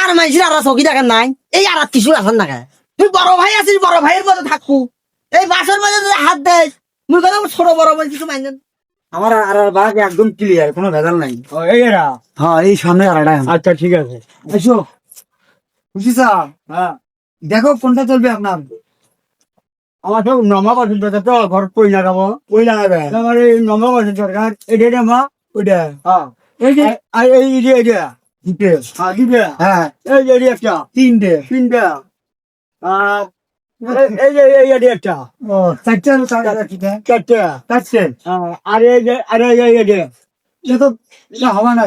আর মাইছিস আর চকি দেখেন নাই এই আর কিছু এখন না তুই বড় ভাই আছিস বড় ভাইয়ের মতো থাকবো এই বাসের মাঝে যদি হাত দেয় মুই কথা ছোট বড় বলে কিছু মাইনেন আমার আর বাঘ একদম ক্লিয়ার, কোনো ভেজাল নাই। এই এরা হ্যাঁ, এই সামনে আর আচ্ছা ঠিক আছে। এসো খুশি স্যার, হ্যাঁ দেখো কোনটা চলবে আপনার। আমার সব নমা পাশের দরকার তো, ঘর কই লাগাবো। ওই লাগাবে আমার এই নমা পাশের দরকার, এটা মা ওইটা। হ্যাঁ এই যে আর এই যে এটা দিতে, হ্যাঁ দিবে হ্যাঁ এই যে এটা একটা তিনটে। তিনটা আর এই যে এই এটা একটা ও চারটে হলো, চারটে চারটা চারটে। আর এই যে আর এই যে এটা এটা তো এটা হবে না,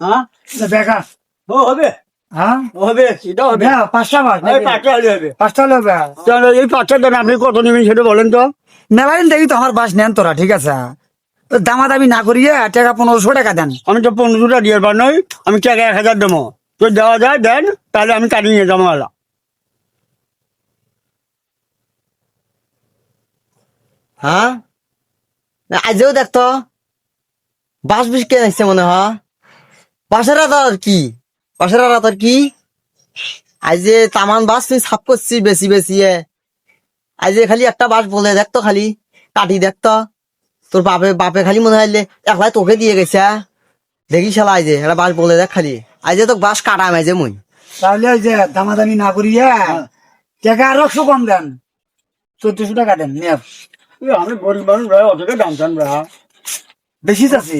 হ্যাঁ এটা বেকার। ও হবে হ্যাঁ হবে এটা হবে হ্যাঁ, পাঁচটা মাস এই পাঁচটা হলে হবে। পাঁচটা হলে হবে। তাহলে এই পাঁচটার দাম আপনি কত নেবেন সেটা বলেন তো। মেলাদিন দেখি তো আমার বাস নেন তোরা, ঠিক আছে, তো দামাদামি না করিয়ে টাকা 1500 টাকা দেন। আমি তো 1500 দিয়ে পার নই, আমি টাকা 1000 দেবো, তো দেওয়া যায় দেন, তাহলে আমি কাটি নিয়ে যাবো আলা। হ্যাঁ আজও দেখতো বাস বিস কে আসছে মনে হয় বাসের তোর কি বাসের তোর কি আজ যে তামান বাস তুই সাফ করছিস বেশি বেশি আজ খালি একটা বাস বলে দেখতো খালি কাটি দেখতো তোর বাপে বাপে খালি মনে হয় একলাই তোকে দিয়ে গেছে দেখি শালা আজ একটা বাস বলে দেখ খালি আজ তো বাস কাটা মাইছে মুই তাহলে ওই যে দামাদামি না করিয়ে টাকা আরো একশো কম দেন, 1400 টাকা দেন। নিয়ে এ, আমি গরিব মানুষ ভাই, অতটা দাম চান ভাই। বেশি আছে,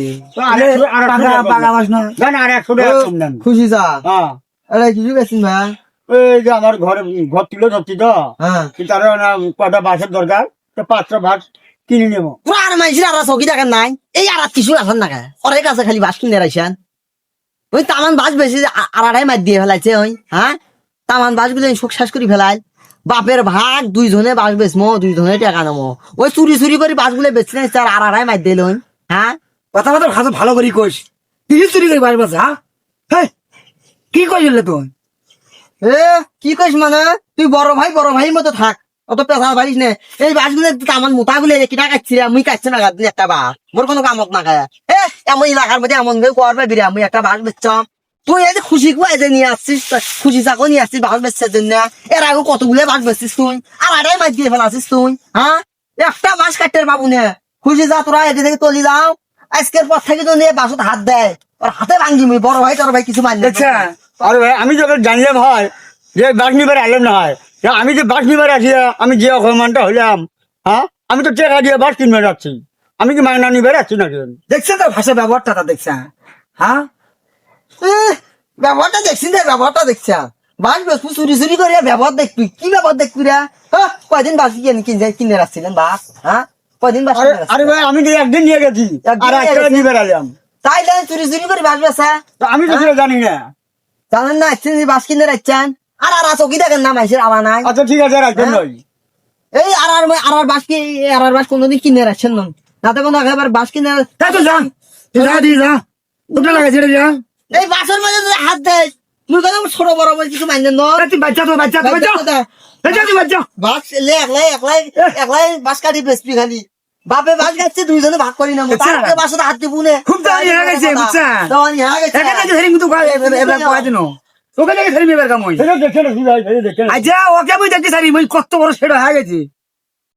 আর পাকা মাস না। দেন আর 100 টাকা কম দেন। খুশি যা হ্যাঁ আরে কিছু গেছিস ভাই এই যে আমার ঘরে ঘর তুলে ধরছি তো, হ্যাঁ তার কটা বাসের দরকার, তো 5টা বাস কিনে নেবো। পুরো আর মাইছিস আর চকি দেখেন নাই এই আর কিছু এখন না ওর কাছে খালি বাস কিনে রাখছেন ওই তামান বাস বেশি আড়াই মার দিয়ে ফেলাইছে ওই হ্যাঁ তামান বাস গুলো শোক শেষ করে ফেলাই বাপের ভাগ দুইজনে বাস বেচমো দুইজনে টাকা নেবো ওই চুরি চুরি করে বাস গুলো বেচি নাই আর আড়াই মার দিল হ্যাঁ কথা কথা ভালো ভালো করি কইস, তিরিশ চুরি করে বাস বাস। হ্যাঁ হেই, কি কইলে তুই? এ কি কইস মানে তুই বড় ভাই মতো থাক অত পেশা পারিস নে এই বাস গুলো আমার মোটা গুলো কিনা কাটছি মুই কাটছে না গাছ একটা বাস মোর কোনো কামত না খায় এমন এলাকার মধ্যে এমন ভাবে করবে বিরা মুই একটা বাস বেচছাম তুই এই যে খুশি কুয়াই যে নিয়ে আসছিস খুশি চাকো নিয়ে আসছিস বাস বেচার জন্য এর আগে কতগুলো বাস বেচছিস তুই আর আড়াই মাস দিয়ে ফেলাছিস তুই হ্যাঁ একটা বাস কাটতে পাবো না খুশি যা তোরা এটি থেকে তলি যাও আজকের পর থেকে তো নিয়ে বাসত হাত দেয় ওর হাতে ভাঙ্গি মুই বড় ভাই তোর ভাই কিছু মানি দেখছে আরে ভাই আমি যখন জানলাম হয় যে বাস নিবার আইলাম না হয়, আমি যে বাস নিবার আসি, আমি যে অকমানটা হইলাম, হ্যাঁ আমি তো টাকা দিয়ে বাস কিনবে যাচ্ছি, আমি কি মাইনা নিবার আসছি নাকি? দেখছেন তো ভাষা ব্যবহারটা তা দেখছেন? হ্যাঁ ব্যবহারটা দেখছিস রে ব্যবহারটা দেখছা বাস বেসবু চুরি চুরি করিয়া ব্যবহার দেখবি কি ব্যবহার দেখবি রে কয়দিন বাস কিনে রাখছিলেন বাস হ্যাঁ কয়দিন বাস আরে ভাই আমি তো একদিন নিয়ে গেছি আর একটা নিবার আইলাম, তাই চুরি চুরি করে বাস বেসা তো আমি তো সেটা জানি না। জানেন না আসছেন বাস কিনে রাখছেন আর চকি দেখেন না মাইসের আলা নাই আচ্ছা ঠিক আছে রাখবেন নই। এই আর বাস কি আর বাস কোনদিন কিনে রাখছেন না তাতে কোনো একেবারে বাস কিনে তাই তো যা, যা দিয়ে যা, ওটা লাগাইছে রে যা। এই বাসের মাঝে যদি হাত দেয় মুই কথা ছোট বড় বলে কিছু মাইনেন না তুই বাচ্চা তো বাচ্চা তো বাচ্চা, বাচ্চা তুই বাচ্চা। বাস একলাই বাস কাটি বেসবি খালি বাপে বাস গাচ্ছে দুইজনে ভাগ করি না তার বাসে হাত দিব নে খুব দাঁড়ি হয়ে গেছে বুঝছা, দাওয়ানি হয়ে গেছে একা কাছে ধরি মুতো এবার কয় দিন ওকে দেখে ধরি এবার কাম হই। সেটা দেখে রাখি ভাই, সেটা দেখে রাখি। আচ্ছা ওকে আমি দেখতে সারি মই কত বড় সেটা হয়ে গেছে।